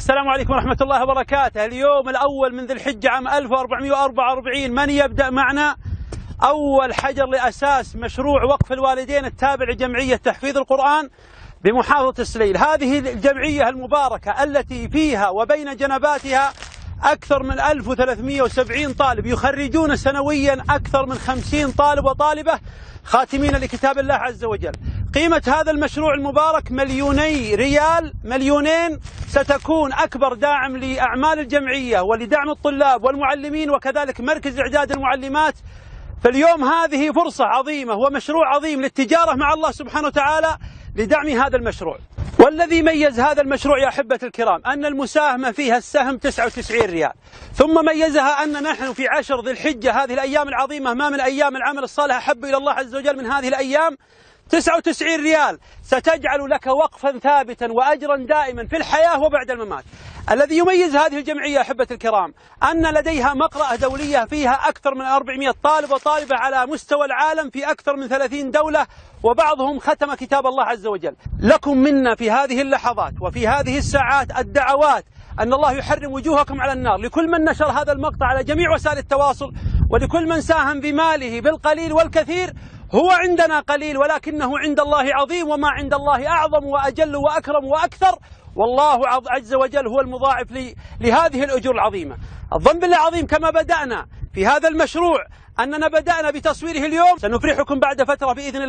السلام عليكم ورحمة الله وبركاته. اليوم الأول من ذي الحجة عام 1444. من يبدأ معنا؟ أول حجر لأساس مشروع وقف الوالدين التابع لجمعية تحفيظ القرآن بمحافظة السليل. هذه الجمعية المباركة التي فيها وبين جنباتها أكثر من 1370 طالب يخرجون سنويا أكثر من 50 طالب وطالبة خاتمين لكتاب الله عز وجل. قيمة هذا المشروع المبارك 2 ريال، 2 ستكون أكبر داعم لأعمال الجمعية ولدعم الطلاب والمعلمين وكذلك مركز إعداد المعلمات. فاليوم هذه فرصة عظيمة ومشروع عظيم للتجارة مع الله سبحانه وتعالى لدعم هذا المشروع. والذي ميز هذا المشروع يا أحبة الكرام أن المساهمة فيها السهم 99 ريال. ثم ميزها أن نحن في 10 ذي الحجة هذه الأيام العظيمة ما من أيام العمل الصالح أحب إلى الله عز وجل من هذه الأيام. 99 ريال ستجعل لك وقفا ثابتا وأجرا دائما في الحياة وبعد الممات. الذي يميز هذه الجمعية أحبة الكرام أن لديها مقرأة دولية فيها أكثر من 400 طالب وطالبة على مستوى العالم في أكثر من 30 دولة، وبعضهم ختم كتاب الله عز وجل. لكم منا في هذه اللحظات وفي هذه الساعات الدعوات أن الله يحرم وجوهكم على النار، لكل من نشر هذا المقطع على جميع وسائل التواصل، ولكل من ساهم بماله بالقليل والكثير. هو عندنا قليل ولكنه عند الله عظيم، وما عند الله أعظم وأجل وأكرم وأكثر، والله عز وجل هو المضاعف لهذه الأجور العظيمة. الظن بالله عظيم كما بدأنا في هذا المشروع أننا بدأنا بتصويره اليوم سنفرحكم بعد فترة بإذن الله.